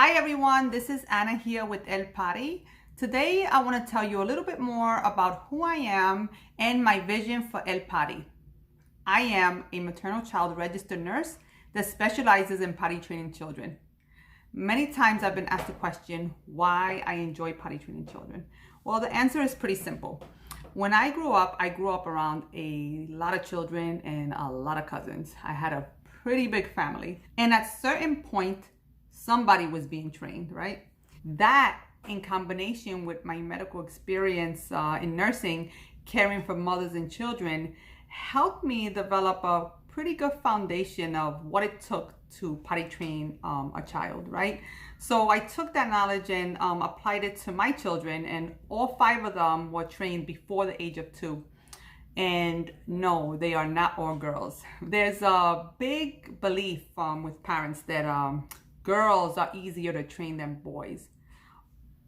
Hi everyone, this is Anna here with Potty. Today I want to tell you a little bit more about who I am and my vision for Potty. I am a maternal child registered nurse that specializes in potty training children. Many times I've been asked the question why I enjoy potty training children. Well, the answer is pretty simple. When I grew up around a lot of children and a lot of cousins. I had a pretty big family, and at a certain point somebody was being trained, right? That in combination with my medical experience in nursing, caring for mothers and children, helped me develop a pretty good foundation of what it took to potty train a child, right? So I took that knowledge and applied it to my children, and all 5 of them were trained before the age of 2. And no, they are not all girls. There's a big belief with parents that girls are easier to train than boys.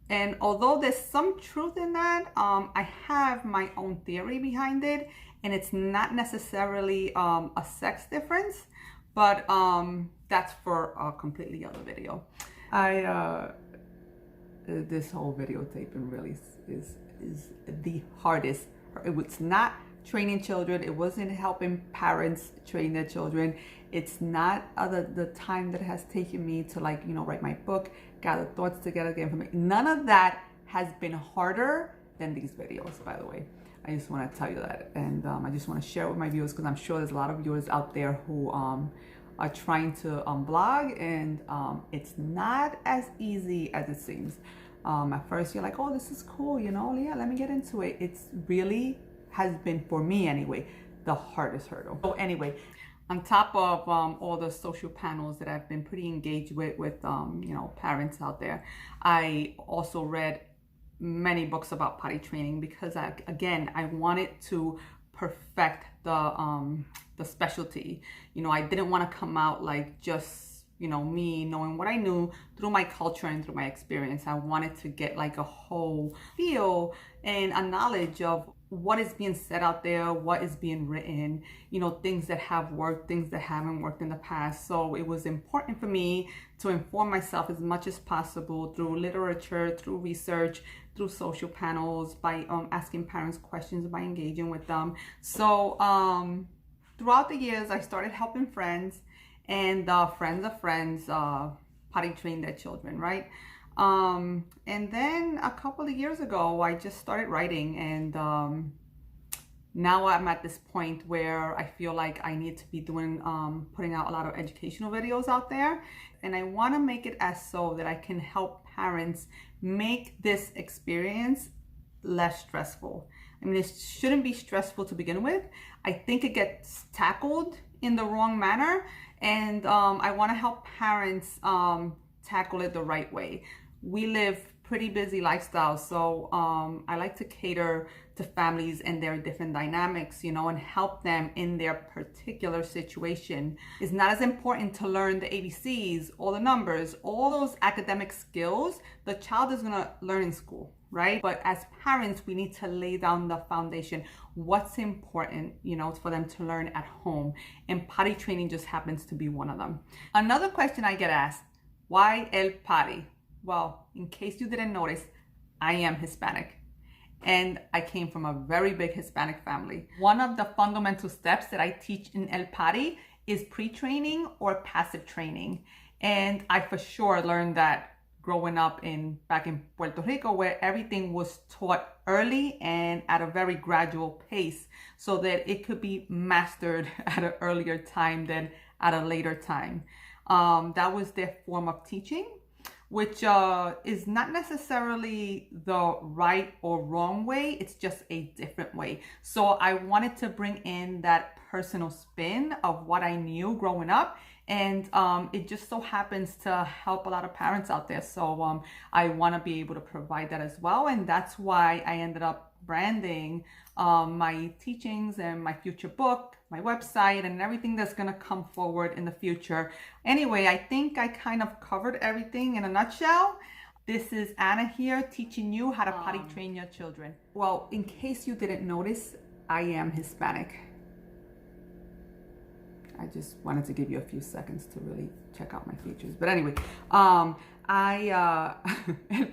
And although there's some truth in that, I have my own theory behind it, and it's not necessarily a sex difference, but that's for a completely other video. This whole videotaping really is the hardest. It was not training children. It wasn't helping parents train their children. It's not the time that it has taken me to write my book, gather thoughts together, get information. None of that has been harder than these videos, by the way. I just want to tell you that. And I just want to share with my viewers, because I'm sure there's a lot of viewers out there who are trying to blog, and it's not as easy as it seems. At first you're like, oh, this is cool, yeah, let me get into it. It's really has been, for me anyway, the hardest hurdle. So anyway, on top of all the social panels that I've been pretty engaged with parents out there, I also read many books about potty training, because I wanted to perfect the specialty. I didn't want to come out like just me knowing what I knew through my culture and through my experience. I wanted to get like a whole feel and a knowledge of what is being said out there, what is being written, things that have worked, things that haven't worked in the past. So it was important for me to inform myself as much as possible through literature, through research, through social panels, by asking parents questions, by engaging with them. So throughout the years, I started helping friends, and friends of friends potty train their children, right? And then a couple of years ago, I just started writing, and now I'm at this point where I feel like I need to be doing putting out a lot of educational videos out there, and I want to make it as so that I can help parents make this experience less stressful. I mean, it shouldn't be stressful to begin with. I think it gets tackled in the wrong manner, and I want to help parents tackle it the right way. We live pretty busy lifestyles, so I like to cater to families and their different dynamics, and help them in their particular situation. It's not as important to learn the ABCs, all the numbers, all those academic skills the child is gonna learn in school, right? But as parents, we need to lay down the foundation. What's important, for them to learn at home, and potty training just happens to be one of them. Another question I get asked, why El Potty? Well, in case you didn't notice, I am Hispanic, and I came from a very big Hispanic family. One of the fundamental steps that I teach in El Potty is pre-training or passive training. And I for sure learned that growing up back in Puerto Rico, where everything was taught early and at a very gradual pace, so that it could be mastered at an earlier time than at a later time. That was their form of teaching, which is not necessarily the right or wrong way. It's just a different way. So I wanted to bring in that personal spin of what I knew growing up, and it just so happens to help a lot of parents out there. So I want to be able to provide that as well, and that's why I ended up branding my teachings and my future book, my website, and everything that's going to come forward in the future. Anyway, I think I kind of covered everything in a nutshell. This is Anna here, teaching you how to potty train your children. Well, in case you didn't notice, I am Hispanic. I just wanted to give you a few seconds to really check out my features. But anyway, and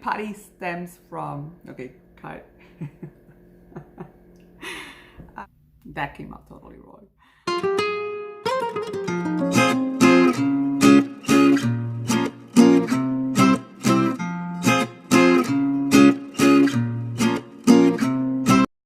Potty stems from, okay, cut. That came out totally wrong.